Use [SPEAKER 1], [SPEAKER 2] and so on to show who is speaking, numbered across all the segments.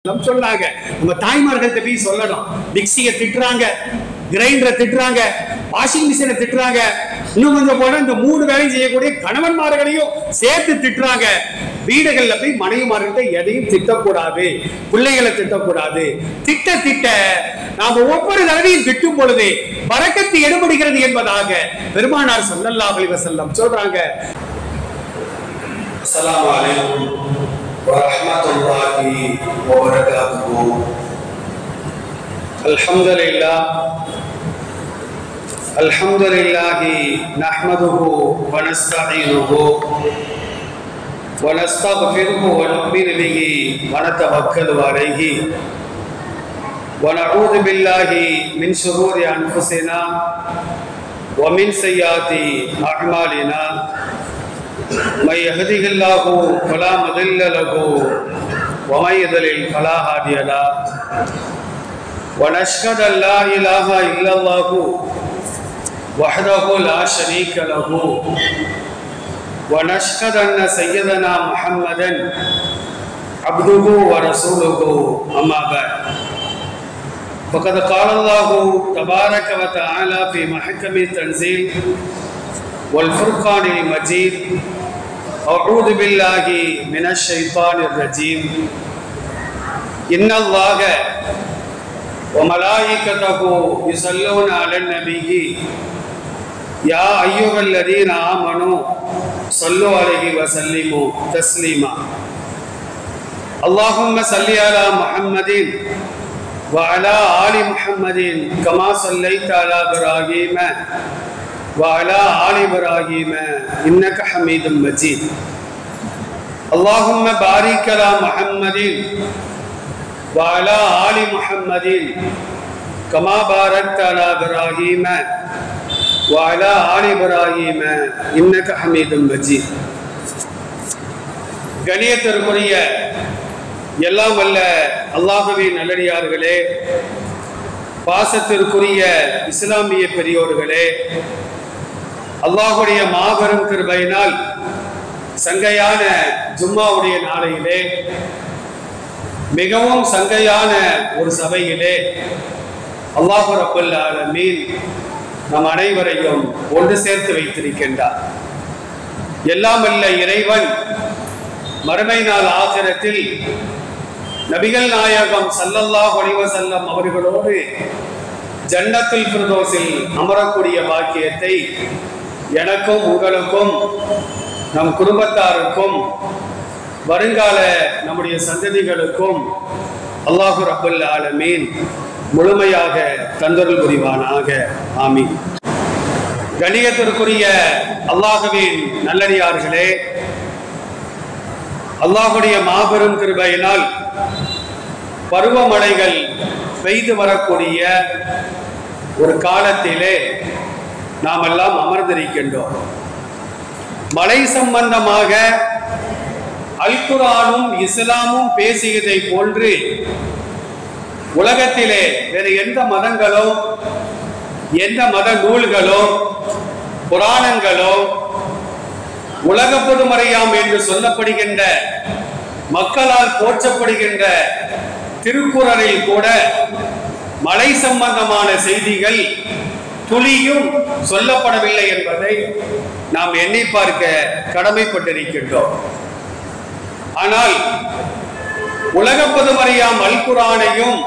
[SPEAKER 1] சொன்னாங்க. நம்ம தாய்மார்கள்ட்ட போய் சொல்லணும். மிக்சியை திட்டுறாங்க, கிரைண்டரை திட்டுறாங்க, வாஷிங் மிஷினை திட்டுறாங்க, இன்னும் கொஞ்சம் போனா இந்த 3 வேலையும் செய்யக்கூடிய கணவன்மார்களையும் சேர்த்து திட்டுறாங்க. வீடுகள்ல போய் மனைவிமார்கள்ட்ட எதையும் திட்டக்கூடாது, பிள்ளைகளை திட்டக்கூடாது. திட்ட நாம ஒவ்வொரு தடவையும் திட்டும் பொழுது பரக்கத்து எடுபடுகிறது என்பதாக பெருமானார் ஸல்லல்லாஹு அலைஹி வஸல்லம் சொல்றாங்க.
[SPEAKER 2] அஸ்ஸலாமு அலைக்கும் வரஹ்மத்துல்லாஹி வபரகாத்துஹு.
[SPEAKER 1] அல்ஹம்துலில்லாஹி நஹ்மதுஹு வ நஸ்தஈனுஹு வ நஸ்தக்ஃபிருஹு வ நு'மினு பிஹி வ நதவக்கலு அலைஹி வ நஊது பில்லாஹி மின் ஷுரூரி அன்ஃபுஸினா வ மின் ஸய்யிஆத்தி அஅமாலினா. من يهده الله فلا مضل له ومن يضلل فلا هادي له ونشهد ان لا اله الا الله وحده لا شريك له ونشهد ان سيدنا محمدا عبده ورسوله اما بعد فقد قال الله تبارك وتعالى في محكم التنزيل والفرقان المجيد أعوذ بالله من الشيطان الرجيم إن الله وملائكته يصلون على النبي يا أيها الذين آمنوا صلوا عليه وسلموا تسليما. اللهم صل على محمد وعلى آل محمد كما صليت على إبراهيم وعلى آل إبراهيم إنك حميد مجيد. اللهم بارك على محمد وعلى آل محمد كما باركت على إبراهيم وعلى آل إبراهيم إنك حميد مجيد. கணியத்திற்குரிய எல்லாம் வல்ல அல்லாஹ்வின் நல்லடியார்களே, பாசத்திற்குரிய இஸ்லாமிய பெரியோர்களே, அல்லாஹுடைய மாபெரும் கிருபையினால் சங்கையான ஜும்மாவுடைய நாளையிலே, மிகவும் சங்கையான ஒரு சபையிலே அல்லாஹ் ரப்பல் ஆலமீன் நம் அனைவரையும் ஒன்று சேர்த்து வைத்திருக்கின்றார். எல்லாம் வல்ல இறைவன் மறுமை நாள் ஆகிரத்தில் நபிகள் நாயகம் ஸல்லல்லாஹு அலைஹி வஸல்லம் அவர்களோடு ஜன்னத்துல் ஃபிர்தௌஸில் அமரக்கூடிய பாக்கியத்தை எனக்கும் உங்களுக்கும் நம் குடும்பத்தாருக்கும் வருங்கால நம்முடைய சந்ததிகளுக்கும் அல்லாஹ் ரப்பல் ஆலமீன் முழுமையாக தந்தருள் புரிவானாக. ஆமீன். கணியத்திற்குரிய அல்லாஹ்வின் நல்லடியார்களே, அல்லாஹுடைய மாபெரும் கிருபையினால் பருவமழைகள் பெய்து வரக்கூடிய ஒரு காலத்திலே நாம் எல்லாம் அமர்ந்திருக்கின்றோம். மழை சம்பந்தமாக அல் குர்ஆனும் இஸ்லாமும் பேசியதை போன்று உலகத்திலே வேறு எந்த மதங்களோ எந்த மத நூல்களோ புராணங்களோ உலக பொதுமறையாம் என்று சொல்லப்படுகின்ற மக்களால் போற்றப்படுகின்ற திருக்குறளில் கூட மழை சம்பந்தமான செய்திகள் துளியும் சொல்லப்படவில்லை என்பதை நாம் எண்ணி பார்க்க கடமைப்பட்டிருக்கின்றோம். ஆனால் உலக பொதுமறையாம் அல் குர்ஆனையும்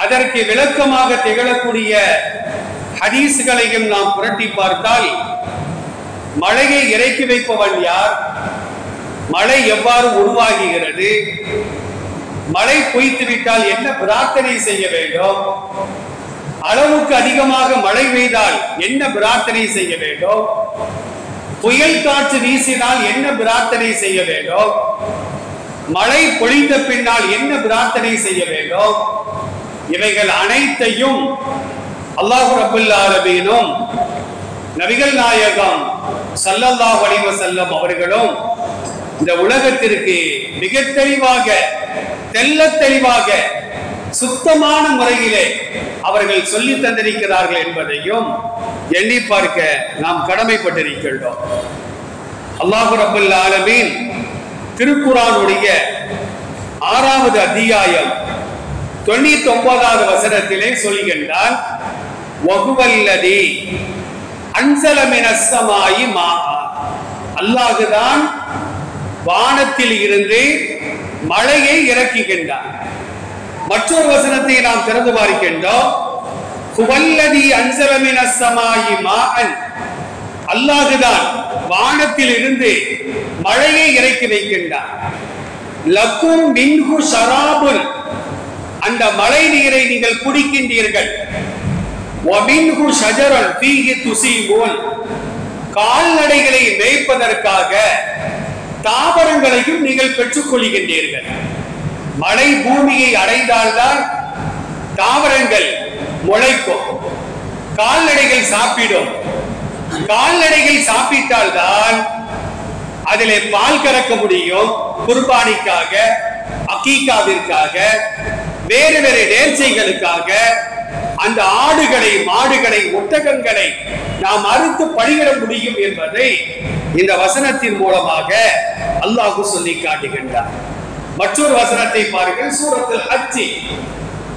[SPEAKER 1] அதற்கு விளக்கமாக திகழக்கூடிய ஹதீஸ்களையும் நாம் புரட்டி பார்த்தால் மழையை இறக்கி வைப்பவன் யார், மழை எவ்வாறு உருவாகுகிறது, மழை பொய்த்துவிட்டால் என்ன பிரார்த்தனை செய்ய வேண்டும், அளவுக்கு அதிகமாக மழை பெய்தால் என்ன பிரார்த்தனை செய்ய வேண்டும், புயல் காற்று வீசினால் என்ன பிரார்த்தனை செய்ய வேண்டும், மழை பொழிந்த பின்னால் என்ன பிரார்த்தனை செய்ய வேண்டும், இவைகள் அனைத்தையும் அல்லாஹ் ரப்பல் ஆலமீனும் நபிகள் நாயகம் ஸல்லல்லாஹு அலைஹி வஸல்லம் அவர்களும் இந்த உலகத்திற்கு மிக தெளிவாக தெள்ளத் தெளிவாக சுத்தமான முறையிலே அவர்கள் சொல்லி தந்திருக்கிறார்கள் என்பதையும் எண்ணி பார்க்க நாம் கடமைப்பட்டிருக்கின்றோம். அல்லாஹ் ரப்பல் ஆலமீன் திருக்குர்ஆனுடைய 6வது அத்தியாயம் 99வது வசனத்திலே சொல்கின்றான், வஹுவல்லதி அன்ஸல மினஸ் ஸமாஇ மாஆ, அல்லாஹ்தான் வானத்தில் இருந்து மழையை இறக்குகின்றான். மற்றொரு வசனத்தை நாம் திறந்து பார்க்கின்றோம், ஹுவல்லதி அன்ஸல மினஸ் ஸமாஇ மாஅன், அல்லாஹ்தான் வானத்தில் இருந்து மழையை இறக்கி வைக்கின்றான். லக்கும் மின்ஹு ஷராபுன், அந்த மழை நீரை நீங்கள் குடிக்கின்றீர்கள். வமின்ஹு ஷஜரன் ஃபீஹி துஸீபூன், கால்நடைகளை மேய்ப்பதற்காக தாவரங்களையும் நீங்கள் பெற்றுக் கொள்கின்றீர்கள். மழை பூமியை அடைந்தால்தான் தாவரங்கள் முளைக்கும், கால்நடைகள் சாப்பிடும். கால்நடைகள் சாப்பிட்டால்தான் அதிலே பால் கறக்க முடியும். குர்பானிக்காக, அகீகாவிற்காக, வேறு வேறு நேர்ச்சைகளுக்காக அந்த ஆடுகளை, மாடுகளை, ஒட்டகங்களை நாம் அறுத்து பலியிட முடியும் என்பதை இந்த வசனத்தின் மூலமாக அல்லாஹ் சொல்லி காட்டுகின்றார். மற்றொரு வசனத்தை பாருங்கள், சூரத்துல் ஹஜ்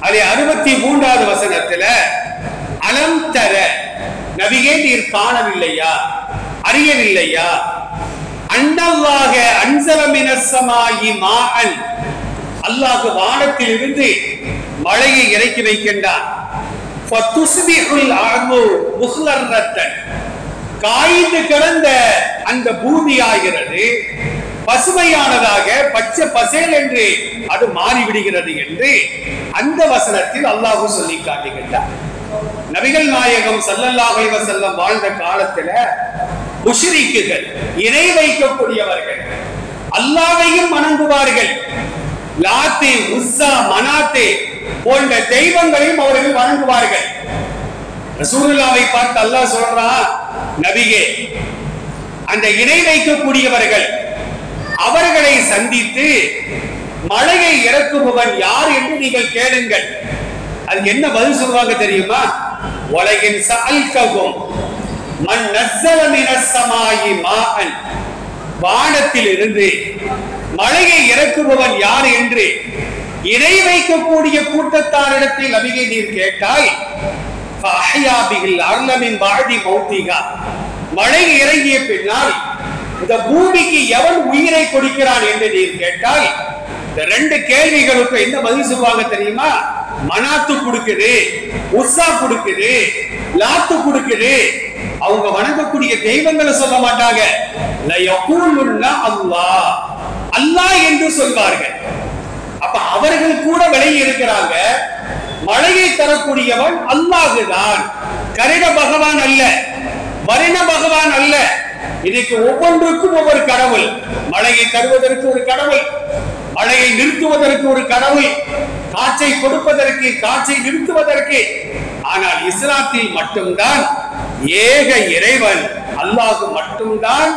[SPEAKER 1] அதிலே 63வது வசனத்துல, அலம் தர, நபியே நீர் காணவில்லையா, அறியவில்லையா, அன்னல்லாஹ அன்ஸல மினஸ் ஸமாஇ மாஅன், அல்லாஹ் வானத்தில் இருந்து மழையை இறக்கி வைக்கின்றான். ஃபதுஸ்பிஹுல் அர்து முஹ்லரத்தன், காய்ந்து கிடந்த அந்த பூமியாகிறது பசுமையானதாக, பச்சை பசேல் என்று அது மாறிவிடுகிறது என்று அந்த வசனத்தில் அல்லாஹ் சொல்லி காட்டுகின்றார். நபிகள் நாயகம் ஸல்லல்லாஹு அலைஹி வஸல்லம் வாழ்ந்த காலத்துல முஷ்ரிக்குகள், இணை வைக்கக்கூடியவர்கள், அல்லாஹ்வையும் வணங்குவார்கள். லாத்து, உஸ்ஸா, மனாத்து போன்ற தெய்வங்களையும் அவர்கள் வணங்குவார்கள். ரசூலுல்லாஹ்வை பார்த்து அல்லாஹ் சொல்றான், நபியே அந்த இணை வைக்கக்கூடியவர்கள் அவர்களை சந்தித்து மழையை இறக்குபவன் யார் என்று நீங்கள் கேளுங்கள். அதுக்கு என்ன பதில் சொல்வாங்க தெரியுமா? வலகின் சஅல்கஹும் மன் நஸ்ஸல மினஸ் ஸமாஇ மாஅன், வானத்தில் இருந்து மழையை இறக்குபவன் யார் என்று இணை வைக்கக்கூடிய கூட்டத்தாரிடத்தில் நபியை நீர் கேட்டால், ஃபஅஹ்யா பிஹில் அர்ல மின் பஅதி மௌத்திஹா, மழை இறங்கிய பின்னால் இந்த பூமிக்கு எவன் உயிரை கொடுக்கிறான் என்று நீர் கேட்டால், இந்த ரெண்டு கேள்விகளுக்கு என்ன பதில் சொல்வாங்க தெரியுமா? மனாத்து கொடுக்குது, உஸ்ஸா கொடுக்குது, லாத்து கொடுக்குது. அவங்க வணங்கக்கூடிய தெய்வங்களை சொல்ல மாட்டாங்க, அல்லாஹ் அல்லாஹ் என்று சொல்வார்கள். அப்ப அவர்கள் கூட விலகி இருக்கிறாங்க. மழையை தரக்கூடியவன் அல்லாஹுதான், கரிட பகவான் அல்ல, வருண பகவான் அல்ல. இன்னைக்கு ஒவ்வொன்றுக்கும் ஒவ்வொரு கடவுள். மழையை தருவதற்கு ஒரு கடவுள், மழையை நிறுத்துவதற்கு ஒரு கடவுள், காற்றை கொடுப்பதற்கு, காற்றை நிறுத்துவதற்கு. ஆனால் இஸ்லாத்தில் மட்டும்தான் ஏக இறைவன் அல்லாஹ் மட்டும்தான்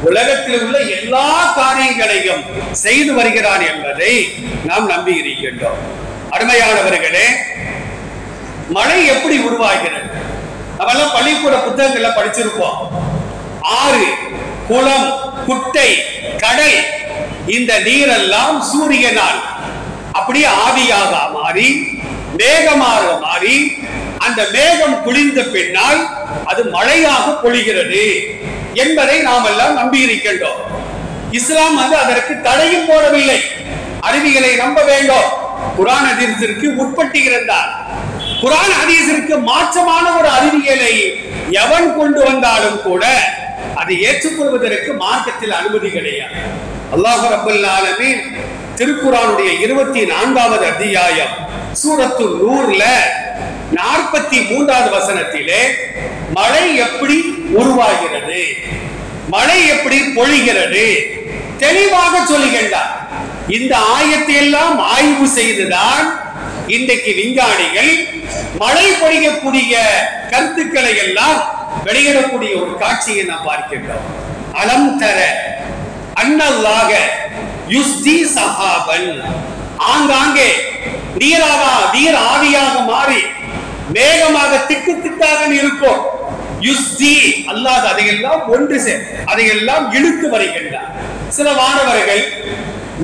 [SPEAKER 1] உலகத்தில் உள்ள எல்லா காரியங்களையும் செய்து வருகிறான் என்பதை நாம் நம்பி இருக்கின்றோம். அருமையானவர்களே, மழை எப்படி உருவாகிறது? நம்மெல்லாம் பள்ளிக்கூட புத்தகங்களை படிச்சிருப்போம். ஆறு, குளம், குட்டை, கடல், இந்த நீரெல்லாம் சூரியனால் அப்படியே ஆவியாக மாறி, மேகமாக மாறி, அந்த மேகம் குளிர்ந்த பின்னால் அது மழையாக பொழிகிறது என்பதை நாம் எல்லாம் நம்பி இருக்கின்றோம். இஸ்லாம் அதற்கு தடையும் போடவில்லை. அறிவியலை நம்ப வேண்டும். குர்ஆன் ஹதீஸிற்கு உட்பட்டு இருந்தார். குர்ஆன் ஹதீஸிற்கு மாற்றமான ஒரு அறிவியலை எவன் கொண்டு வந்தாலும் கூட அதை ஏற்றுக்கொள்வதற்கு மார்க்கத்தில் அனுமதி கிடையாது. அல்லாஹ் ரப்பல் ஆலமீன் திருக்குர்ஆனுடைய 24வது அத்தியாயம் சூரத்துல் நூர்ல 43வது வசனத்திலே மழை எப்படி உருவாகிறது, மழை எப்படி பொழிகிறது தெளிவாக சொல்லுகின்றார். இந்த ஆயத்தை எல்லாம் ஆய்வு செய்துதான் இன்றைக்கு விஞ்ஞானிகள் மழை பொழியக்கூடிய கருத்துக்களை எல்லாம் வெளியிடக்கூடிய ஒரு காட்சியை நாம் பார்க்கின்றோம். அலம் தர அன்னல்லாஹ யுஸ்தி சஹாபன், ஆங்காங்கே நீர் ஆவியாக மாறி மேகமாக திட்டு திட்டாக இருக்கும். யுஸ்தி, அல்லாஹ் அதையெல்லாம் ஒன்று அதையெல்லாம் இழுத்து வருகின்றார். சில மாணவர்கள்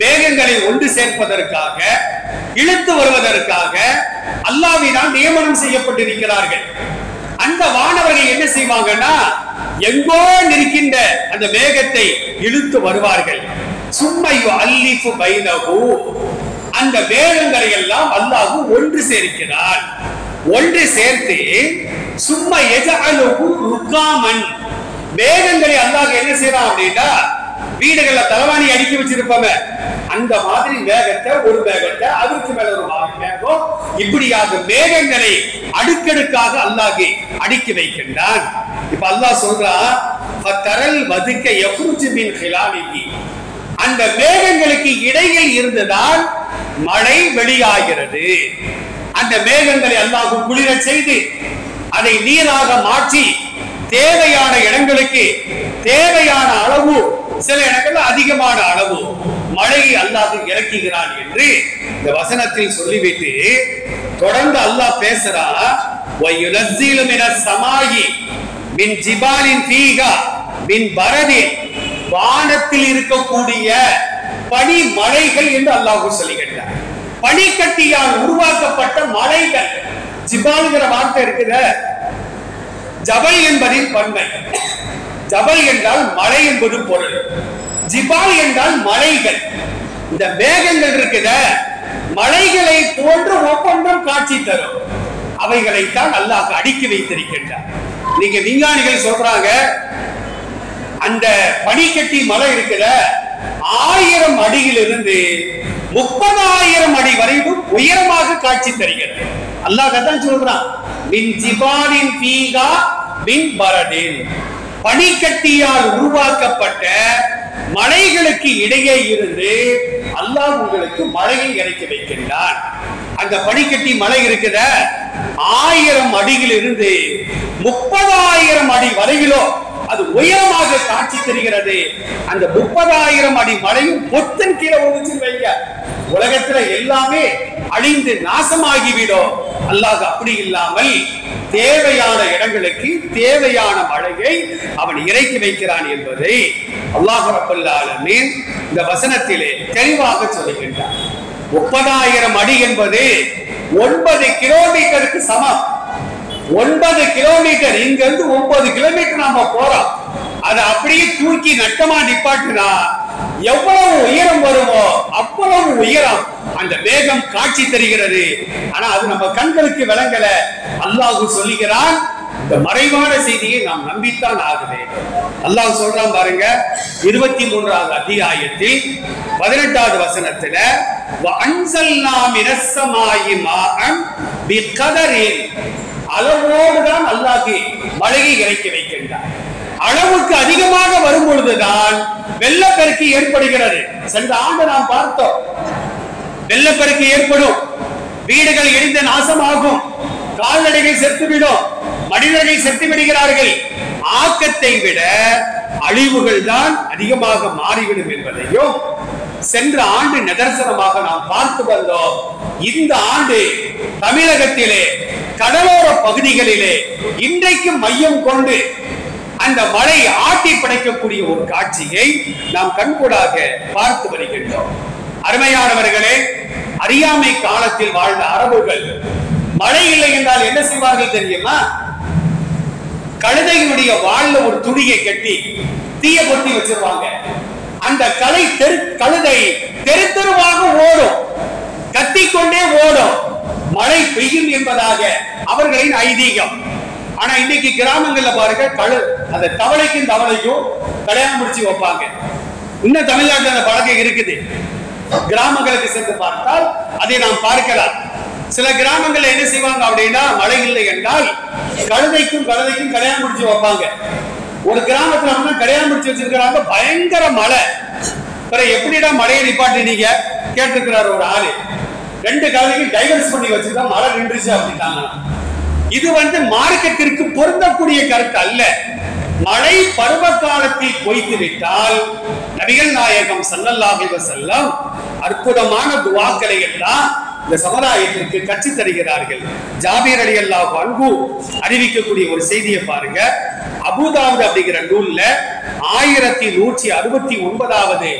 [SPEAKER 1] மேகங்களை ஒன்று சேர்ப்பதற்காக, இழுத்து வருவதற்காக அல்லாஹ்வினால் நியமனம் செய்யப்பட்டிருக்கிறார்கள். அந்த வானவர்கள் என்ன செய்வாங்கன்னா, எங்கோ நிற்கின்ற அந்த மேகத்தை இழுத்து வருவார்கள். சும்மையு அல்லிஃபு பைனஹு, அந்த மேகங்களை எல்லாம் அல்லாஹ் ஒன்று சேர்க்கிறார். ஒன்று சேர்த்து சும்மா யஜஅலுஹு ருகாமன், மேகங்களை அல்லாஹ் என்ன செய்யறான் அப்படின்னா, வீடுகள்ல தலவாணி அடுக்கி வச்சிருப்பாங்க, அந்த மாதிரி மேகத்தை, ஒரு மேகத்தை அதற்கு மேல ஒரு மேகம், இப்படியாக மேகங்களை அடுக்கடுக்காக அல்லாஹ் அடுக்கி வைக்கின்றான். இப்ப அல்லாஹ் சொல்றான், ஃபதரல் வதுக்க யஃப்ருஜு மின் ஹிலாலிஹி, அந்த மேகங்களுக்கு இடையில் இருந்ததால் மழை வெளியாகிறது. அந்த மேகங்களை அல்லாஹ் குளிர செய்து அதை நீராக மாற்றி தேவையான இடங்களுக்கு தேவையான அளவு, சில இடங்கள்ல அதிகமான அளவு மழையை அல்லாஹ் இறக்குகிறான் என்று இந்த வசனத்தில் சொல்லிவிட்டு தொடர்ந்து அல்லாஹ் பேசுறான். வயுனஸ்ஸிலு மினஸ் ஸமாயி மின் ஜிபாலின் ஃபீஹா மின் பரதின், வானத்தில் இருக்கக்கூடிய பனி மலைகள் என்று அல்லாஹ் சொல்லுகிறார். பனிக்கட்டியால் உருவாக்கப்பட்ட மலைகள். ஜிபால்ங்கிற வார்த்தை இருக்குது, ஜபல் என்பதின் பன்மை. ஜபல் என்றால் மலை என்பது பொருள், ஜிபால் என்றால் மலைகள். இந்த மேகங்கள் இருக்குத, மலைகளை போன்று ஒவ்வொன்றும் காட்சி தரும். அவைகளைத்தான் அல்லாஹ் அடுக்கி வைத்திருக்கின்றார். நீங்க விஞ்ஞானிகள் சொல்றாங்க, அந்த பனிக்கட்டி மலை இருக்குத 1000 அடியிலிருந்து 30,000 அடி வரைக்கும் உயரமாக காட்சி தருகிறது. அல்லாஹ் தான் சொல்றான், மின் ஜிபாலின் ஃபீஹா மின் பரதின், பனிக்கட்டியால் உருவாக்கப்பட்ட மலைகளுக்கு இடையே இருந்து அல்லாஹ் உங்களுக்கு மழையை இறக்கி வைக்கின்றான். அந்த பனிக்கட்டி மலை இருக்குத 1000 அடியில் இருந்து 30,000 அடி வரையிலோ அது உயரமாக காட்சி தருகிறது. அந்த 30,000 அடி மலையும் பொத்தன் கீழே ஒழிச்சு வைங்க, உலகத்துல எல்லாமே அழிந்து நாசமாகிவிடும். அல்லாஹ் அப்படி இல்லாமல் தேவையான இடங்களுக்கு தேவையான மழையை அவன் இறக்கி வைக்கிறான் என்பதை அல்லாஹ் ரப்பல் ஆலமீன் இந்த வசனத்திலே தெளிவாக சொல்லுகின்றார். 30,000 அடி என்பது 9 கிலோமீட்டருக்கு சமம். 9 கிலோமீட்டர், இங்க இருந்து 9 கிலோமீட்டர் நாம போறோம். அதை அப்படியே தூக்கி நட்டமா நிப்பாட்டினா எவ்வளவு உயரம் வருமோ அவ்வளவு உயரம் அந்த மேகம் காட்சி தருகிறது. ஆனா அது நம்ம கண்களுக்கு விளங்கல. அல்லாஹ் சொல்லுகிறான், இந்த மறைவான செய்தியை நாம் நம்பித்தான் ஆகுது. அல்லாஹ் சொல்றான் பாருங்க, 23வது அத்தியாயத்தில் 18வது வசனத்துல, வஅன்ஸல்னா மினஸ் ஸமாயி மாஅன் பிகதரின், அளவோடுதான் அல்லாஹ் மழையை இறக்கி வைக்கின்றார். அளவுக்கு அதிகமாக வரும் பொழுதுதான் வெள்ளப்பெருக்கு ஏற்படுகிறது. சென்ற ஆண்டு நாம் பார்த்தோம், வெள்ளப்பெருக்கு ஏற்படும், வீடுகள் இடிந்து நாசமாகும், கால்நடைகள் செத்துவிடும், மனிதர்கள் செத்து விடுகிறார்கள். ஆக்கத்தை விட அழிவுகள் தான் அதிகமாக மாறிவிடும் என்பதையும் சென்ற ஆண்டு நிதர்சனமாக நாம் பார்த்து வந்தோம். இந்த ஆண்டு தமிழகத்திலே கடலோர பகுதிகளிலே இன்றைக்கு மையம் கொண்டு அந்த மழை ஆட்டி படைக்கக்கூடிய ஒரு காட்சியை நாம் கண்கூடாக பார்த்து வருகின்றோம். அருமையானவர்களே, அறியாமை காலத்தில் வாழ்ந்த அரபுகள் மழை இல்லை என்றால் என்ன செய்வார்கள் தெரியுமா? கழுதையினுடைய வால்ல ஒரு துணியை கட்டி தீய பொத்தி வச்சிருவாங்க. அந்த கழுதை தெரு தெருவாக ஓடும், கத்திக்கொண்டே ஓடும், மழை பெய்யும் என்பதாக அவர்களின் ஐதீகம். ஆனா இன்னைக்கு கிராமங்கள்ல பாருங்க, அந்த தவளைக்கும் தவளைக்கும் கல்யாணம் முடிச்சு வைப்பாங்க. இன்னும் தமிழ்நாட்டில் அந்த பழக்கம் இருக்குது. கிராமங்களுக்கு சென்று பார்த்தால் அதை நாம் பார்க்கலாம். சில கிராமங்கள்ல என்ன செய்வாங்க அப்படின்னா, மழை இல்லை என்றால் கழுதைக்கும் கல்யாணம் முடிச்சு வைப்பாங்க. ஒரு கிராமத்துல கல்யாணம் முடிச்சு வச்சிருக்கிறாங்க, பயங்கர மழை. எப்படிடா மழையை நிப்பாட்டினீங்க கேட்டிருக்கிறார் ஒரு ஆளு. 2 கழுதைக்கும் டைவர்ஸ் பண்ணி வச்சுட்டா மழை நின்றுச்சு அப்படின்னாங்க. இது மார்க்கத்திற்கு பொருந்தக்கூடிய கருத்து அல்ல. மழை பருவ காலத்தில் பொய்த்து விட்டால் நபிகள் நாயகம் ஸல்லல்லாஹு அலைஹி வஸல்லம் அற்புதமான துஆக்களை எல்லாம் இந்த சமுதாயத்திற்கு கற்றுத் தருகிறார்கள். ஜாபீர் ரலியல்லாஹு அன்ஹு அறிவிக்கக்கூடிய ஒரு செய்தியை பாருங்க. அபூதாவுத் அப்படிங்கிற நூல்ல 1169வது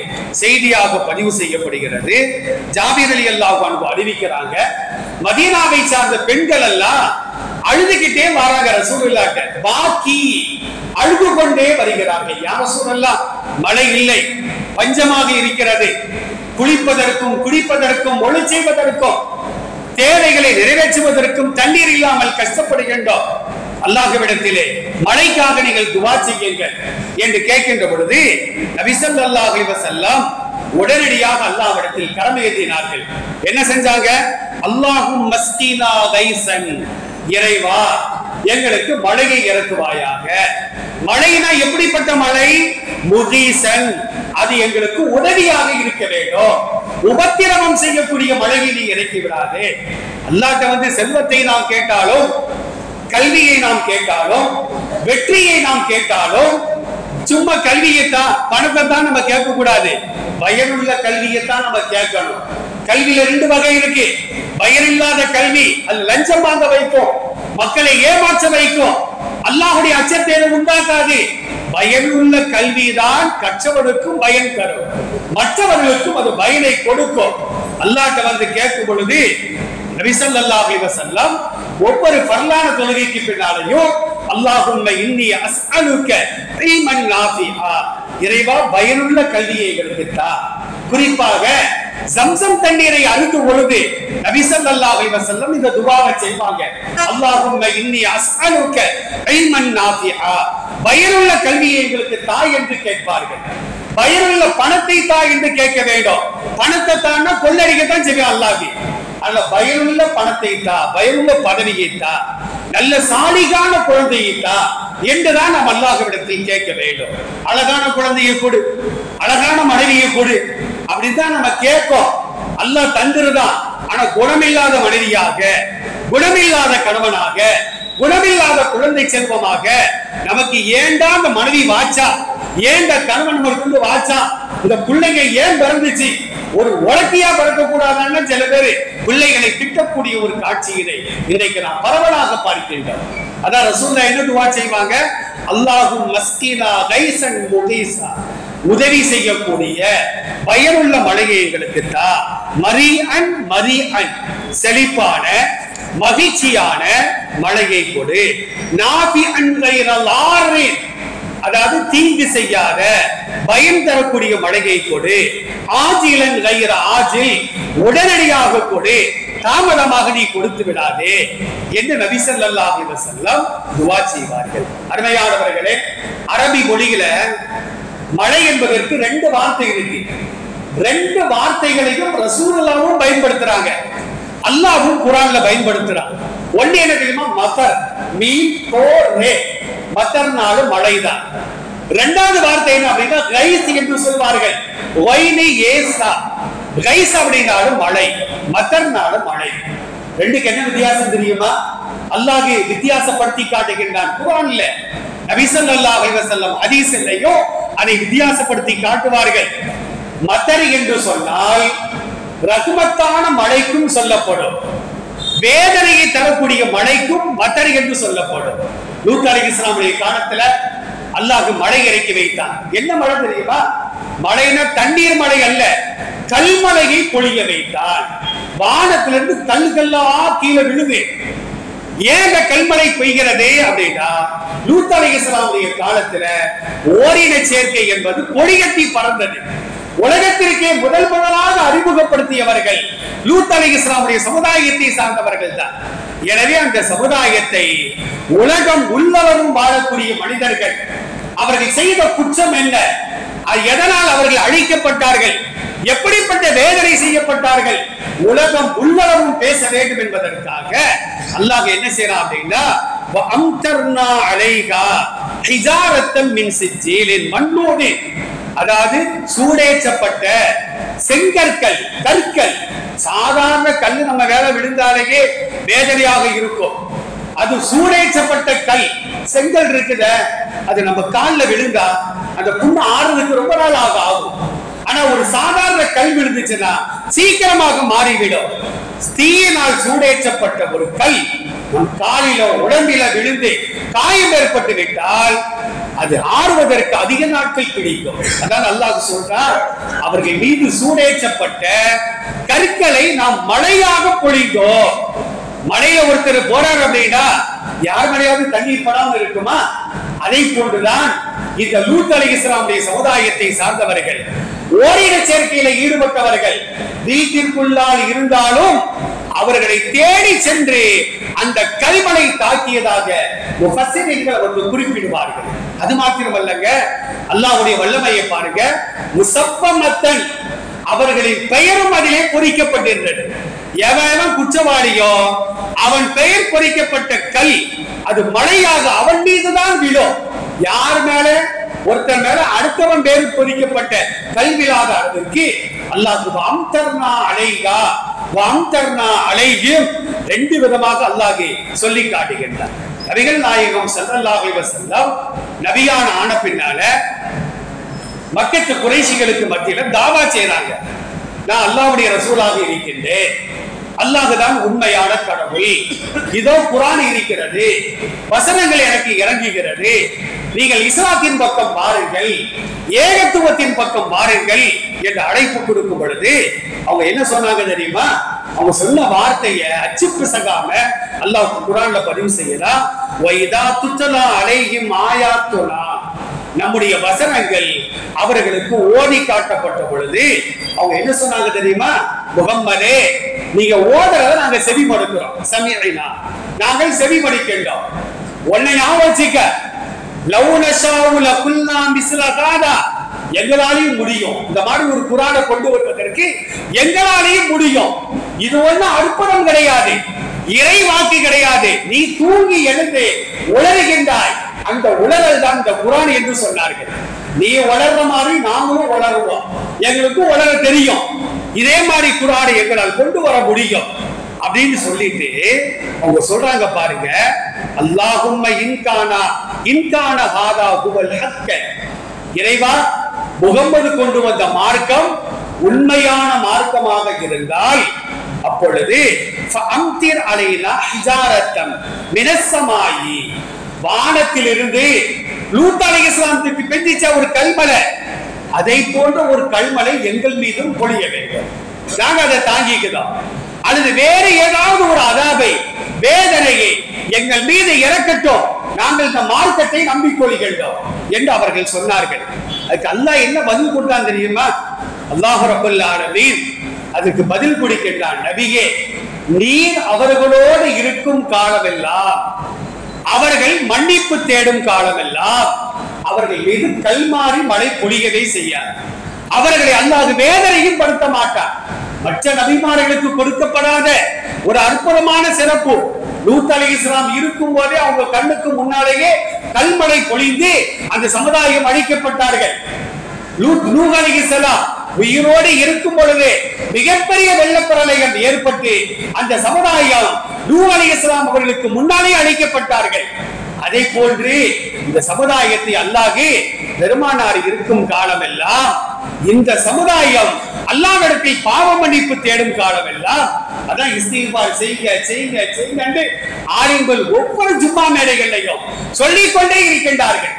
[SPEAKER 1] செய்தியாக பதிவு செய்யப்படுகிறது. ஜாபீர் ரலியல்லாஹு அன்ஹு அறிவிக்கிறாங்க, மதீனாவை சார்ந்த பெண்கள் எல்லாம் அழுதுகிட்டே வராங்க ரசூலுல்லாஹ்ட்ட, பாக்கி அழுது கொண்டே வருகிறார்கள். யா ரசூலல்லாஹ், மழை இல்லை, பஞ்சமாக இருக்கிறது, குளிப்பதற்கும் குடிப்பதற்கும் ஒளி செய்வதற்கும் தேவைகளை நிறைவேற்றுவதற்கும் தண்ணீர் இல்லாமல் கஷ்டப்படுகின்றோம், அல்லாஹ்விடத்திலே மழைக்காக நீங்கள் துஆ செய்யுங்கள் என்று கேட்கின்ற பொழுது நபி ஸல்லல்லாஹு அலைஹி வஸல்லம் உடனடியாக அல்லாஹ்விடத்தில் கரம் ஏந்தினார்கள். என்ன செஞ்சாங்க? அல்லாஹும் மஸ்கீனா கைசன், இறைவா எங்களுக்கு மழையை இறக்குவாயாக. மழைனா எப்படிப்பட்ட மழை? முகீசன், அது எங்களுக்கு உதவியாக இருக்க வேண்டும். உபத்திரவம் செய்யக்கூடிய மழையை நீ இறக்கி விடாதே. அல்லாஹ்ட்ட வந்து செல்வத்தை நாம் கேட்டாலும், கல்வியை நாம் கேட்டாலும், வெற்றியை நாம் கேட்டாலும், சும்மா கல்வியைத்தான் பணத்தை தான் நம்ம கேட்க கூடாது, பயனுள்ள கல்வியைத்தான் நம்ம கேட்கணும். கல்வியில 2 வகை இருக்கு. பயனில்லாத கல்வி, அது லஞ்சம் வாங்க வைக்கும், மக்களை ஏமாற்ற வைக்கும், அல்லாஹ்வுடைய அச்சத்தை உண்டாக்காது. பயனுள்ள கல்விதான் கற்றவனுக்கும் பயன் தரும், மற்றவர்களுக்கும் அது பயனை கொடுக்கும். அல்லாஹ்ட்ட வந்து கேட்கும் பொழுது நபி ஸல்லல்லாஹு அலைஹி வஸல்லம் ஒவ்வொரு ஃபர்லான தொழுகைக்கு பின்னாலேயும் அல்லாஹும்ம இன்னி அஸ்அலுக இல்மன் நாஃபிஆ, இறைவா பயனுள்ள கல்வியை எங்களுக்கு தா. குறிப்பாக ஜம்சம் தண்ணீரை அருந்தும் பொழுது நபி ஸல்லல்லாஹு அலைஹி வஸல்லம் இந்த துஆவை செய்வாங்க. அல்லாஹும்ம இன்னி அஸ்அலுக இல்மன் நாஃபிஆ, பயனுள்ள கல்வியை எங்களுக்கு தா என்று கேட்பார்கள். பயனுள்ள பணத்தை தா என்று கேட்க வேண்டும். பணத்தை தான்னா கொள்ளடிக்கத்தான் செய்வான் அல்லாஹ். அல்ல, பயனுள்ள பணத்தை தா, பயனுள்ள பதவியை தா, நல்ல சாலிகான குழந்தையை தா என்றுதான் நாம் அல்லாஹ்விடத்தில் கேட்க வேண்டும். அழகான குழந்தையை கொடு, அழகான மனைவியை கொடு, அப்படித்தான் நம்ம கேட்போம். அல்லாஹ் தந்துருதான். ஆனா குணமில்லாத மனைவியாக, குணமில்லாத கணவனாக, குணமில்லாத குழந்தை செல்வமாக நமக்கு ஏண்டா அந்த மனைவி வாச்சா, ஏண்ட கணவன் நமக்கு வாச்சா, இந்த பிள்ளைங்க ஏன் பிறந்துச்சு, ஒரு உலக்கியா பிறக்க கூடாதுன்னு சில பேர் பிள்ளைகளை திட்டக்கூடிய ஒரு காட்சியினை இன்றைக்கு நாம் பரவலாக பார்க்கின்றோம். அதான் ரசூலுல்லாஹ் என்ன துஆ செய்வாங்க? அல்லாஹும் மஸ்கீனா கைசன் முகீசா, உதவி செய்யக்கூடிய பயனுள்ள மழையை எங்களுக்கு தா. மரியன் மரியன், செழிப்பான மகிழ்ச்சியான மழையை கொடு. நாஃபிஅன் கைரல் ஆரின், அதாவது தீங்கு செய்யாத பயன் தரக்கூடிய மழையை கொடு. ஆஜிலன் கைர ஆஜில், உடனடியாக கொடு, தாமதமாக நீ கொடுத்து விடாதே என்று நபி ஸல்லல்லாஹு அலைஹி வஸல்லம் துஆ செய்வார்கள். அருமையானவர்களே, அரபி மொழியில மழை என்பதற்கு 2 வார்த்தை இருக்கு. 2 வார்த்தைகளையும் ரசூலுல்லாஹ்வும் பயன்படுத்துறாங்க, அல்லாஹ்வும் குர்ஆன்ல பயன்படுத்துறாங்க. ஒண்ணு என்ன தெரியுமா? மதர், மீன் கோரே, மதர்னாலும் மழைதான். 2வது வார்த்தை என்ன அப்படின்னா கைஸ் என்று சொல்வார்கள். ஒய்னி ஏசா, கைஸ் அப்படினாலும் மழை, மதர்னாலும் மழை. ரெண்டுக்கு என்ன வித்தியாசம் தெரியுமா? அல்லாஹ் வித்தியாசப்படுத்தி காட்டுகின்றான் குர்ஆன்ல. நபி ஸல்லல்லாஹு அலைஹி வஸல்லம் ஹதீஸிலேயும் அதை வித்தியாசப்படுத்தி காட்டுவார்கள். மதர் என்று சொன்னால் ரஹ்மத்தான மழைக்கும் சொல்லப்படும், வேதனையை தரக்கூடிய மழைக்கும் மதர் என்று சொல்லப்படும். லூத் அலைஹிஸ்ஸலாமுடைய காலத்துல அல்லாஹ் மழை இறக்கி வைத்தான். என்ன மழை தெரியுமா? மழைனா தண்ணீர் மழை அல்ல, கல்மழையை பொழிய வைத்தான். வானத்திலிருந்து கல்லுகள்லா கீழே விழுது. ஏன் கல்மழை பெய்கிறதே அப்படின்னா, லூத் அலைஹிஸ்ஸலாமுடைய காலத்துல ஓரின சேர்க்கை என்பது கொடிகட்டி பறந்தது. உலகத்திற்கே முதலாக அறிமுகப்படுத்தியவர்கள் லூத் அலைஹிஸ்ஸலாமுடைய சமுதாயத்தை சார்ந்தவர்கள் தான். எனவே அந்த சமுதாயத்தை உலகம் உள்ளவரும் வாழக்கூடிய மனிதர்கள் அவர்கள் செய்த குற்றம் என்ன, எதனால் அவர்கள் அழிக்கப்பட்டார்கள், எப்படிப்பட்ட வேதனை செய்யப்பட்டார்கள், உலகம் உள்ளவரும் பேச வேண்டும் என்பதற்காக அல்லாஹ் என்ன செய்யறான் அப்படின்னா, வஅம்தர்னா அலைஹா ஹிஜாரத்தம் மின் சிஜ்ஜீலின் மண்ணோடு, அதாவது சூடேற்றப்பட்ட செங்கற்கள், கற்கள். சாதாரண கல் நம்ம வேலை விழுந்தாலேயே வேதனையாக இருக்கும். அது சூடேற்றப்பட்ட கல், செங்கல் இருக்குத, அது நம்ம கால்ல விழுந்தா அந்த புண்ணு ஆறுறதுக்கு ரொம்ப நாள் ஆகும். ஆனா ஒரு சாதாரண கல் விழுந்துச்சுன்னா சீக்கிரமாக மாறிவிடும். தீயினால் சூடேற்றப்பட்ட ஒரு கல் நம் காலிலோ உடம்பில விழுந்து காயம் ஏற்பட்டு விட்டால் அது ஆறுவதற்கு அதிக நாட்கள் பிடிக்கும். அதான் அல்லாஹ் சொல்றார், அவர்கள் மீது சூடேற்றப்பட்ட கற்களை நாம் மழையாக பொழிந்தோம். மழையில ஒருத்தர் போறார் அப்படின்னா யார் மழையாவது தண்ணீர் படாமல் இருக்குமா? அதை போன்றுதான் இந்த லூத் அலைஹிஸ்ஸலாமுடைய சமுதாயத்தை சார்ந்தவர்கள், ஓரின சேர்க்கையில ஈடுபட்டவர்கள் வீட்டிற்குள்ளால் இருந்தாலும் அவர்களை தேடி சென்று அந்த கல்மலை தாக்கியதாக முஃபஸ்ஸிரீன்கள் அவர்கள் குறிப்பிடுவார்கள். அது மாத்திரமல்லங்க, அல்லாஹ்வுடைய வல்லமையை பாருங்க, முஸவ்வமத்தன் அவர்களின் பெயரும் அதிலே பொறிக்கப்பட்டிருந்தது. எவனும் குற்றவாளியோ அவன் பெயர் பொறிக்கப்பட்ட கல் அது மழையாக அவன் மீதுதான் விழும். யார் மேல? ஒருத்தர் மேல அடுத்தவன் பேர் பொறிக்கப்பட்ட கல் விழாத அளவிற்கு அல்லாஹ் அம்தர்னா அலைகா வம்தர்னா அலைஹிம் ரெண்டு விதமாக அல்லாஹ் சொல்லி காட்டுகின்றார். நபிகள் நாயகம் ஸல்லல்லாஹு அலைஹி வஸல்லம் நபியான ஆன பின்னால மக்கத்து குறைஷிகளுக்கு மத்தியில தாவா செய்றாங்க. நான் அல்லாஹ்வுடைய ரசூலாக இருக்கின்றேன், அல்லாஹ் தான் உண்மையான கடவுள், இதோ குர்ஆன் இருக்கிறது, வசனங்கள் எனக்கு இறங்குகிறது, நீங்கள் இஸ்லாத்தின் பக்கம் வாருங்கள், ஏகத்துவத்தின் பக்கம் வாருங்கள் என்று அழைப்பு கொடுக்கும் பொழுது அவங்க என்ன சொன்னாங்க தெரியுமா? அவங்க சொன்ன வார்த்தையை அச்சு பிசகாம அல்லாஹ் குர்ஆன்ல பதிவு செய்யலாம். வைதா துத்தலா அலைஹிம் ஆயாத்துனா, நம்முடைய வசனங்கள் அவர்களுக்கு ஓதி காட்டப்பட்ட பொழுது அவங்க என்ன சொன்னாங்க தெரியுமா? முகம்மதே, நீங்க ஓதுறத நாங்க செவி மடுக்கிறோம், சமீஅனா, நாங்கள் செவி மடிக்கின்றோம். உன்னை ஞாபகிக்க, லவ் நஷாஉ லகுல்னா மிஸ்ல ஹாதா, எங்களாலையும் முடியும், இந்த மாதிரி ஒரு குர்ஆனை கொண்டு வருவதற்கு எங்களாலையும் முடியும். இது ஒன்றும் அற்புதம் கிடையாது, இறை வாக்கு கிடையாது, நீ தூங்கி எழுந்து உளறுகின்றாய், அந்த உளறல் தான் இந்த குர்ஆன் என்று சொன்னார்கள். நீ உளர்ற மாதிரி நாங்களும் உளருவோம், எங்களுக்கும் உளர தெரியும், இதே மாதிரி குர்ஆனை எங்களால் கொண்டு வர முடியும் அப்படின்னு சொல்லிட்டு அவங்க சொல்றாங்க பாருங்க, அல்லாஹும்ம இன்கானா ஹாதா ஹுவல் ஹக்க, இறைவா முகம்மது கொண்டு வந்த மார்க்கம் உண்மையான மார்க்கமாக இருந்தால் அப்பொழுது ஃபஅம்திர் அலைனா ஹிஜாரத்தம் மினஸ் ஸமாயி, வானத்திலிருந்து லூத் அலைஹிஸ்ஸலாமுக்கு பெஞ்சிச்ச ஒரு கல்மலை, அதை போன்ற ஒரு கல்மலை எங்கள் மீதும் பொழிய வேண்டும், நாங்க அதை தாங்கிக்கிறோம், அல்லது வேறு ஏதாவது ஒரு அதாபை வேதனையை எங்கள் மீது இறக்கட்டும், நாங்கள் இந்த மார்க்கத்தை நம்பிக்கொள்கின்றோம் என்று அவர்கள் சொன்னார்கள். அதுக்கு அல்லாஹ் என்ன பதில் கொடுத்தான் தெரியுமா? அல்லாஹ் ரப்பல் ஆலமீன் அதுக்கு பதில் கொடுக்கின்றான், நபியே, நீர் அவர்களோடு இருக்கும் காலமெல்லாம், அவர்கள் மன்னிப்பு தேடும் காலமெல்லாம் அவர்கள் மீது கல்மாரி மழை பொழியவே செய்யார், அவர்களை அல்லாஹ் வேதனையும் படுத்த மாட்டார். மற்ற நபிமார்களுக்கு கொடுக்கப்படாத ஒரு அற்புதமான சிறப்பு, லூத் அலைஹிஸ்ஸலாம் இருக்கும் போதே அவங்க கண்ணுக்கு முன்னாலேயே கல்மழை பொழிந்து அந்த சமுதாயம் அழிக்கப்பட்டார்கள். நூஹ் அலைஹிஸ்ஸலாம் உயிரோடு இருக்கும் பொழுது மிகப்பெரிய வெள்ளப்பிரளயம் ஏற்பட்டு அந்த சமுதாயம் நூஹ் அலைஹிஸ்ஸலாம் அவர்களுக்கு முன்னாலே அழிக்கப்பட்டார்கள். அதே போன்று இந்த சமுதாயத்தை அல்லாஹ் பெருமானார் இருக்கும் காலமெல்லாம் இந்த சமுதாயம் அல்லாஹ்விடத்தில் பாவ மன்னிப்பு தேடும் காலமெல்லாம் அதான் இஸ்திக்பார் செய்யுங்க செய்யுங்க செய்யுங்க ஆலிம்கள் ஒவ்வொரு ஜும்மா மேடைகளிலும் சொல்லிக் கொண்டே இருக்கின்றார்கள்.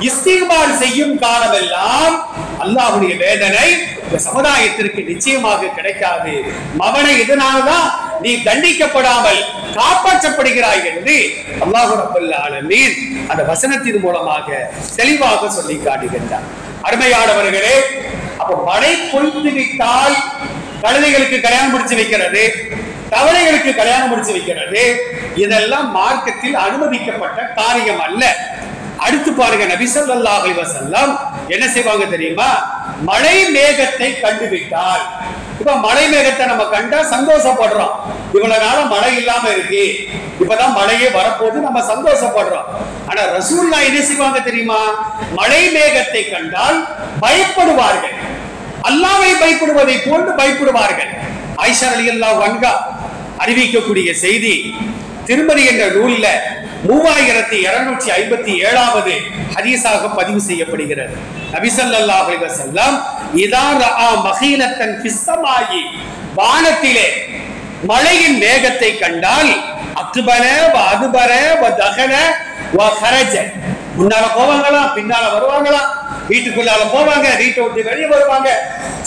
[SPEAKER 1] இஸ்திக்பார் செய்யும் காலமெல்லாம் அல்லாஹ்வுடைய வேதனை இந்த சமுதாயத்திற்கு நிச்சயமாக கிடைக்காது. மவனை இதனால்தான் நீ தண்டிக்கப்படாமல் காப்பாற்றப்படுகிறாய் என்று அல்லாஹ் ரப்பல் ஆலமீன் அந்த வசனத்தின் மூலமாக தெளிவாக சொல்லி காட்டுகின்றார். அருமையானவர்களே, அப்ப மழை பொய்த்து விட்டால் கழுதைகளுக்கு கல்யாணம் முடிச்சு வைக்கிறது, தவளைகளுக்கு கல்யாணம் முடிச்சு வைக்கிறது, இதெல்லாம் மார்க்கத்தில் அனுமதிக்கப்பட்ட காரியம் அல்ல. அடுத்து பாருங்க, நபி ஸல்லல்லாஹு அலைஹி வஸல்லம் என்ன செய்வாங்க தெரியுமா? மழை மேகத்தை கண்டுவிட்டால், இப்ப மழை மேகத்தை நம்ம கண்டா சந்தோஷப்படுறோம், இவ்வளவு நாள மழை இல்லாம இருக்கு, இப்பதான் மழையே வரப்போது, நம்ம சந்தோஷப்படுறோம். ஆனா ரசூலுல்லாஹ் என்ன செய்வாங்க தெரியுமா? மழை மேகத்தை கண்டால் பயப்படுவார்கள், அல்லாஹ்வை பயப்படுவதை போன்று பயப்படுவார்கள். ஆயிஷா ரலியல்லாஹு அன்ஹா அறிவிக்கக்கூடிய செய்தி திருமதி என்ற நூல்ல 3257வது ஹதீஸாக பதிவு செய்யப்படுகிறது. நபி ஸல்லல்லாஹு அலைஹி வஸல்லம் இதா ரஆ மகீலத்தன் ஃபிஸ் ஸமாயி, வானத்திலே மழையின் மேகத்தை கண்டால் அக்பர அதுபர தகன கரஜ. முன்னால போவாங்களா, பின்னால வருவாங்களா, வீட்டுக்குள்ளால போவாங்க, வீட்டை விட்டு வெளியே வருவாங்க.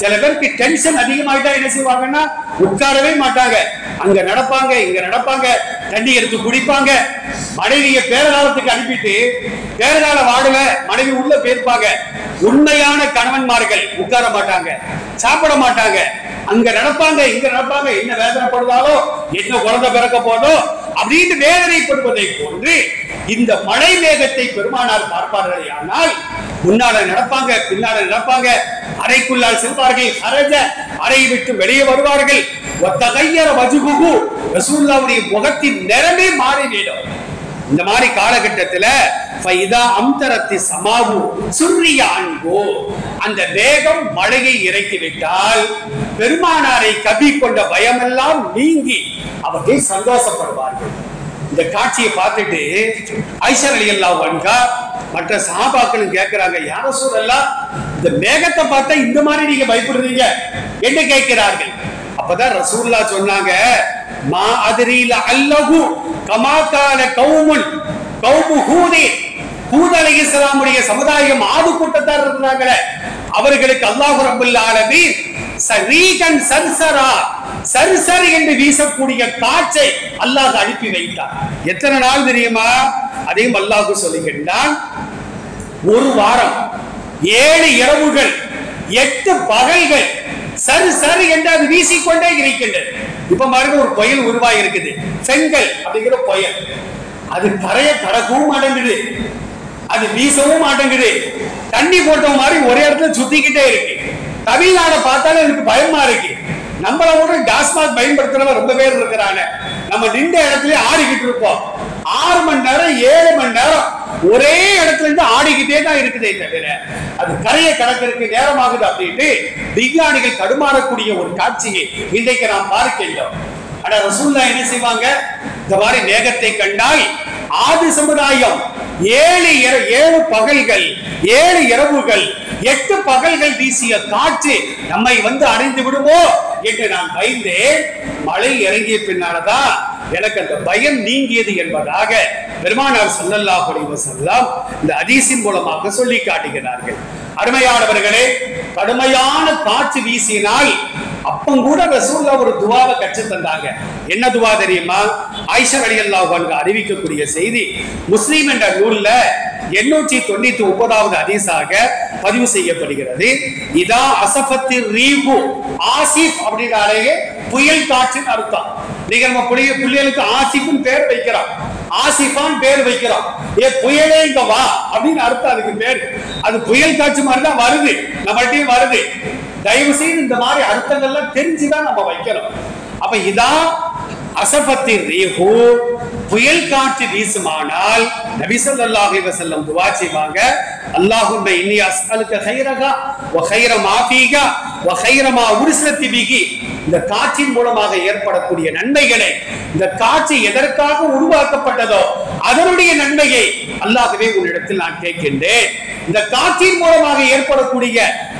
[SPEAKER 1] சில பேருக்கு டென்ஷன் அதிகமாயிட்டா என்ன செய்வாங்கன்னா உட்காரவே மாட்டாங்க, அங்க நடப்பாங்க, இங்க நடப்பாங்க, தண்ணி எடுத்து குடிப்பாங்க. மனைவியை பேரகாலத்துக்கு அனுப்பிட்டு பேரகால வாடல மனைவி உள்ள போயிருப்பாங்க. உண்மையான கணவன்மார்கள் உட்கார மாட்டாங்க, சாப்பிட மாட்டாங்க, அங்க நடப்பாங்க, இங்க நடப்பாங்க. என்ன வேதனைப்படுவாலோ, என்ன குழந்தை பிறக்க போதோ அப்படின்னு வேதனைப்படுவதை போன்று இந்த மழை மேகத்தை பெருமானார் பார்ப்பார்களே. ஆனால் முன்னால நடப்பாங்க, பின்னால நடப்பாங்க, அறைக்குள்ளால் செல்வார்கள், அறையை விட்டு வெளியே வருவார்கள். ரசூலுல்லாஹ்வுடைய முகத்தின் நிறமே மாறிவிடும். இந்த மாதிரி காலகட்டத்துல அந்த வேகம் மழையை இறக்கிவிட்டால் பெருமானாரை கவி கொண்ட பயமெல்லாம் நீங்கி அவர்கள் சந்தோஷப்படுவார்கள். இந்த காட்சியை பார்த்துட்டு ஆயிஷா ரலியல்லாஹு அன்ஹா மற்ற சஹாபாக்களும் கேட்கிறாங்க, யா ரசூலல்லாஹ், இந்த மேகத்தை பார்த்தா இந்த மாதிரி நீங்க பயப்படுறீங்க என்ன கேட்கிறார்கள். அப்பதான் ரசூலுல்லாஹ் சொன்னாங்க, மா அத்ரீல அல்லஹு கமா கால கௌமுன் கௌமு ஹூத் அலைஹிஸ்ஸலாமுடைய சமுதாயம் ஆது கூட்டத்தார் இருந்தாங்களே, அவர்களுக்கு அல்லாஹ் ரப்பல் ஆலமீன் சரீகன் சர்சரா சர்சர் என்று வீசக்கூடிய காற்றை அல்லாஹ் அனுப்பி வைத்தார். எத்தனை நாள் தெரியுமா? அதையும் அல்லாஹ் சொல்லுகின்றான், ஒரு வாரம் 7 இரவுகள் 8 பகல்கள் சரி சரி என்று அது வீசிக்கொண்டே இருக்கின்றது. இப்ப பாருங்க, ஒரு புயல் உருவாகி இருக்குது, செங்கல் அப்படிங்கிற புயல். அது கரையை கடக்கவும் மாட்டேங்குது, அது வீசவும் மாட்டேங்குது, தண்ணி போட்ட மாதிரி ஒரே இடத்துல சுத்திக்கிட்டே இருக்கு. தமிழ்நாடை பார்த்தாலும் எனக்கு பயமா இருக்கு. நம்மள கூட டாஸ்மாக் பயன்படுத்துறவங்க ரொம்ப பேர் இருக்கிறாங்க. நம்ம நின்ற இடத்துல ஆடிக்கிட்டு இருப்போம், 6 மணி நேரம் 7 மணி நேரம் ஒரே இடத்துல இருந்து ஆடிக்கிட்டே தான் இருக்குதே தவிர அது கரையை கடக்கிறதுக்கு நேரமாகுது அப்படின்னு விஞ்ஞானிகள் தடுமாறக்கூடிய ஒரு காட்சியை இன்றைக்கு நாம் பார்க்கின்றோம். ஆனா ரசூலுல்லாஹ் என்ன செய்வாங்க, இந்த மாதிரி மேகத்தை கண்டால் ஆதி சமுதாயம் 7 பகல்கள் 7 இரவுகள் 8 பகல்கள் வீசிய காற்று நம்மை வந்து அடைந்து விடுமோ என்று நான் பயந்தேன். மழை இறங்கிய பின்னால்தான் எனக்கு அந்த பயம் நீங்கியது என்பதாக பெருமானார் ஸல்லல்லாஹு அலைஹி வஸல்லம் இந்த ஹதீஸின் மூலமாக சொல்லி காட்டுகிறார்கள். அருமையானவர்களே, கடுமையான காற்று வீசினால் அப்பம் கூட ரசூலுல்லாஹ் ஒரு துவாவை கற்று தந்தாங்க. என்ன துவா தெரியுமா? ஆயிஷா ரலியல்லாஹு அன்ஹா அறிவிக்கக்கூடிய செய்தி முஸ்லிம் என்ற நூல்ல 899வது ஹதீஸாக பதிவு செய்யப்படுகிறது. இதா அசஃபத்திர் ரீஹு, ஆசிஃப் அப்படினாலே புயல் காற்றின் அர்த்தம். நீங்க நம்ம புயலுக்கு ஆசிஃப்னு பேர் வைக்கிறோம், ஆசிஃபான் பேர் வைக்கிறோம். ஏ புயலே இங்க வா அப்படின்னு அர்த்தம் அதுக்கு பேர். அது புயல் காற்று மாதிரி தான் வருது, நம்மள்டையும் வருது. தயவு செய்து இந்த மாதிரி அர்த்தங்கள்லாம் தெரிஞ்சுதான் நம்ம வைக்கிறோம். அப்ப இதா அசஃபத்திர் ரீஹு, புயல் காற்று வீசுமானால் நபி ஸல்லல்லாஹு அலைஹி வஸல்லம் துஆ செய்வாங்க, அல்லாஹும்ம இன்னி அஸ்அலுக கைரஹா வ கைர மா ஃபீஹா வ கைர மா உர்ஸலத் பிஹி. இந்த காற்றின் மூலமாக ஏற்படக்கூடிய நன்மைகளை, இந்த காற்று எதற்காக உருவாக்கப்பட்டதோ அதனுடைய நன்மையை அல்லாஹ்வே உன்னிடத்தில் நான் கேட்கின்றேன். இந்த காற்றின் மூலமாக ஏற்படக்கூடிய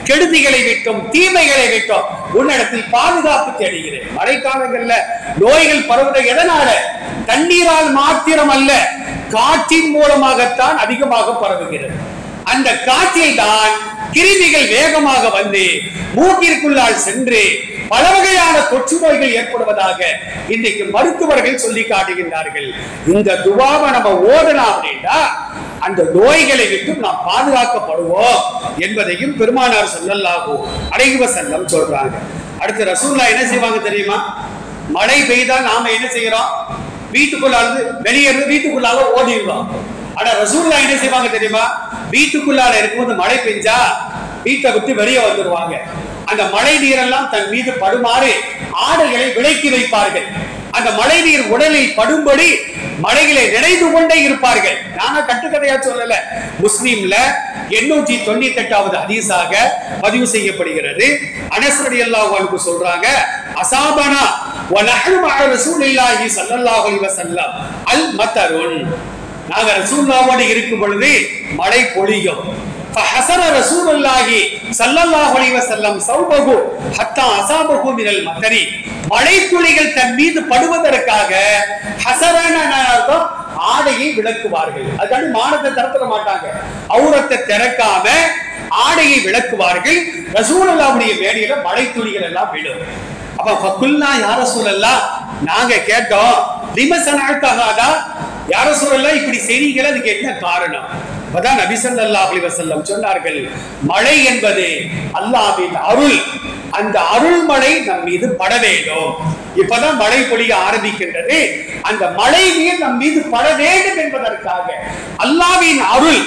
[SPEAKER 1] கெடுதிகளை விட்டும் தீமைகளை விட்டும் உன்னிடத்தில் பாதுகாப்பு தேடுகிறேன். மழைக்காலங்கள்ல நோய்கள் பரவுவது எதனால? தண்ணீரால் மாத்திரம் அல்ல, காற்றின் மூலமாகத்தான் அதிகமாக பரவுகிறது. அந்த காற்றில் தான் கிருமிகள் வேகமாக வந்து மூக்கிற்குள்ளால் சென்று பல வகையான தொற்று நோய்கள் ஏற்படுவதாக இன்றைக்கு மருத்துவர்கள் சொல்லி காட்டுகின்றார்கள். இந்த துவாவை நம்ம ஓதலாம் அப்படின்னா அந்த நோய்களை விட்டு நாம் பாதுகாக்கப்படுவோம் என்பதையும் பெருமானார் ஸல்லல்லாஹு அலைஹி வஸல்லம் சொல்றாங்க. அடுத்து ரசூலுல்லாஹ் என்ன செய்வாங்க தெரியுமா? மழை பெய்தால் நாம என்ன செய்யறோம்? வீட்டுக்குள்ளால வெளியேறது, வீட்டுக்குள்ளால ஓடிடுறோம். ஆனா ரசூலுல்லாஹ் என்ன செய்வாங்க தெரியுமா? வீட்டுக்குள்ளால இருக்கும்போது மழை பெஞ்சா வீட்டை விட்டு வெளியே வந்துடுவாங்க. அந்த மழை நீரெல்லாம் தன் மீது படுமாறு ஆடைகளை விலக்கி வைப்பார்கள். அந்த மழை நீர் உடலில் படும்படி மழைகளை நினைந்து கொண்டே இருப்பார்கள். நானா கட்டுக்கதையா சொல்லல, முஸ்லிம்ல 898வது ஹதீஸாக பதிவு செய்யப்படுகிறது. அனஸ் ரலியல்லாஹு அன்ஹு சொல்றாங்க, அஸாபனா வ நஹ்னு மஅ ரசூலில்லாஹி ஸல்லல்லாஹு அலைஹி வஸல்லம் அல் மதருன். நாங்க ரசூலுல்லாஹோடு இருக்கும் பொழுது மழை பொழியும். فحسر رسول الله صلى الله عليه وسلم ثوبه حتى أصابه من المطر. மழை துளிகள் தன் மீது படுவதற்காக ஹசரன அர்த்தம் ஆடையை விளக்குவார்கள். அதுக்காண்டி மானத்தை திறக்க மாட்டாங்க, அவுரத்தை திறக்காம ஆடையை விளக்குவார்கள். ரசூலுல்லாஹ்வுடைய மேடையில மழை துளிகள் எல்லாம் விழும். அப்ப ஃபகுல்னா யா ரசூலல்லாஹ், நாங்க கேட்டோம், லிமசனஅதஹாதா, யா ரசூலல்லாஹ் இப்படி செய்றீங்களே, அதுக்கு என்ன காரணம்? அப்பதான் நபி ஸல்லல்லாஹு அலைஹி வஸல்லம் சொன்னார்கள், மழை என்பது அல்லாஹ்வின் அருள், அந்த அருள் மழை நம் மீது பட வேண்டும். இப்பதான் மழை பொழிய ஆரம்பிக்கின்றது, அந்த மழை நீர் நம் மீது பட வேண்டும் என்பதற்காக அல்லாஹ்வின் அருள்.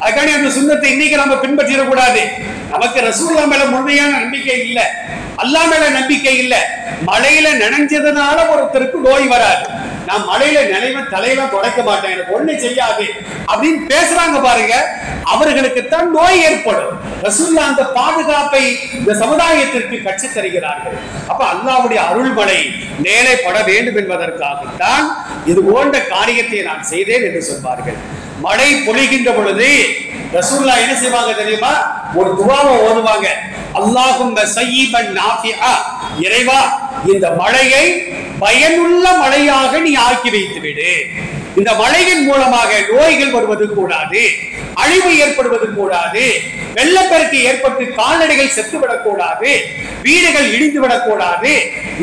[SPEAKER 1] அதுக்காண்டி அந்த சுன்னத்தை இன்னைக்கு நம்ம பின்பற்றிடக்கூடாது. நமக்கு ரசூலுல்லாஹ் மேல முழுமையான நம்பிக்கை இல்ல, அல்லாஹ் மேல நம்பிக்கை இல்ல. மழையில நனைஞ்சதுனால ஒருத்தருக்கு நோய் வராது. நான் மழையில நினைவன் தலையெல்லாம் தொடக்க மாட்டேன், எனக்கு ஒண்ணு செய்யாது அப்படின்னு பேசுறாங்க பாருங்க, அவர்களுக்கு தான் நோய் ஏற்படும். ரசூலுல்லாஹ் அந்த பாதுகாப்பை இந்த சமுதாயத்திற்கு கற்று தருகிறார்கள். அப்ப அல்லாஹ்வுடைய அருள்மழை மேலே பட வேண்டும் என்பதற்காகத்தான் இது போன்ற காரியத்தை நான் செய்தேன் என்று சொல்வார்கள். மழை பொழிகின்ற பொழுது ரசூலுல்லாஹ் என்ன செய்வாங்க தெரியுமா? ஒரு துஆவை ஓதுவாங்க, அல்லாஹும்ம ஸய்யிபன் நாஃபிஆ, இறைவா இந்த மழையை பயனுள்ள மழையாக நீ ஆக்கி வைத்து விடு. இந்த மழையின் மூலமாக நோய்கள் வருவது கூடாது, அழிவு ஏற்படுவது கூடாது, வெள்ளப்பெருக்கு ஏற்பட்டு கால்நடைகள் செத்துவிடக் கூடாது, வீடுகள் இடிந்து விடக்கூடாது.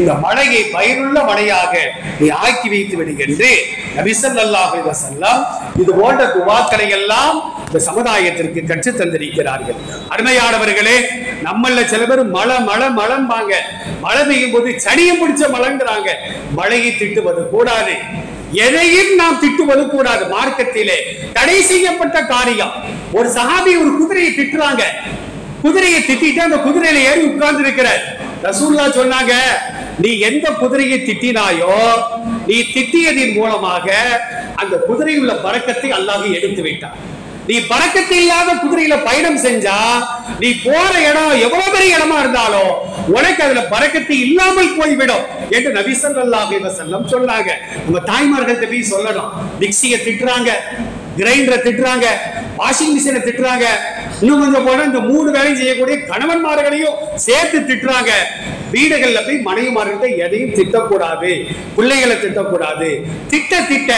[SPEAKER 1] இந்த மழையை பயனுள்ள மழையாக நீ ஆக்கி வைத்து விடு என்று நபி ஸல்லல்லாஹு அலைஹி வஸல்லம் இது போன்ற துஆக்களை எல்லாம் இந்த சமுதாயத்திற்கு கற்று தந்திருக்கிறார்கள். அருமையானவர்களே, நம்மள சில பேர் மழை மழை மழைம்பாங்க, மழை பெய்யும் போது சனியை பிடிச்ச மழைங்கிறாங்க. மழையை திட்டுவது கூடாது, எதையும் நாம் திட்டுவது கூடாது. மார்க்கத்திலே தடை செய்யப்பட்ட காரியம். ஒரு சஹாபி ஒரு குதிரையை திட்டுறாங்க, குதிரையை திட்டிட்டு அந்த குதிரையில ஏறி உட்கார்ந்து இருக்கிறார். ரசூலுல்லாஹ் சொன்னாங்க, நீ எந்த குதிரையை திட்டினாயோ நீ திட்டியதின் மூலமாக அந்த குதிரையில் உள்ள பரக்கத்தை அல்லாஹ் எடுத்து விட்டான். நீ பரக்கத்து இல்லாத குதிரையில பயணம் செஞ்சா நீ போற இடம் எவ்வளவு பெரிய இடமா இருந்தாலும் உனக்கு அதுல பரக்கத்து இல்லாமல் போய்விடும் என்று நபி ஸல்லல்லாஹு அலைஹி வஸல்லம் சொன்னாங்க. நம்ம தாய்மார்கள்ட்ட போய் சொல்லணும், மிக்ஸியை திட்டுறாங்க, கிரைண்டரை திட்டுறாங்க, வாஷிங் மிஷினை திட்டுறாங்க, இன்னும் கொஞ்சம் போனா இந்த 3 வேலையும் செய்யக்கூடிய கணவன்மார்களையும் சேர்த்து திட்டுறாங்க. வீடுகள்ல போய் மனைவிமார்கிட்ட எதையும் திட்டக்கூடாது, பிள்ளைகளை திட்டக்கூடாது. திட்ட திட்ட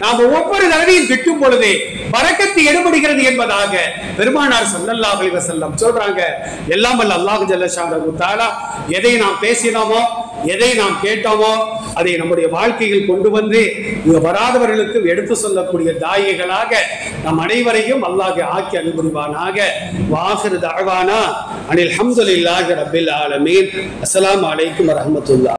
[SPEAKER 1] நாம ஒவ்வொரு தடவையும் திட்டும் பொழுது பரக்கத்து எடுபடுகிறது என்பதாக பெருமானார் ஸல்லல்லாஹு அலைஹி வஸல்லம் சொல்றாங்க. எல்லாம் வல்ல அல்லாஹ் ஜல்ல ஷானஹு தஆலா எதை நாம் பேசினோமோ, எதை நாம் கேட்டோமோ அதை நம்முடைய வாழ்க்கையில் கொண்டு வந்து இங்க வராதவர்களுக்கு எடுத்து சொல்லக்கூடிய தாயிகளாக நம் அனைவரையும் அல்லாஹ் ஆக்கி அனுபவிவானாக. வாஹிரு தஅவானா அனில் ஹம்துலில்லாஹி ரப்பில் ஆலமீன். அஸ்ஸலாமு அலைக்கும் வரஹ்மத்துல்லாஹ்.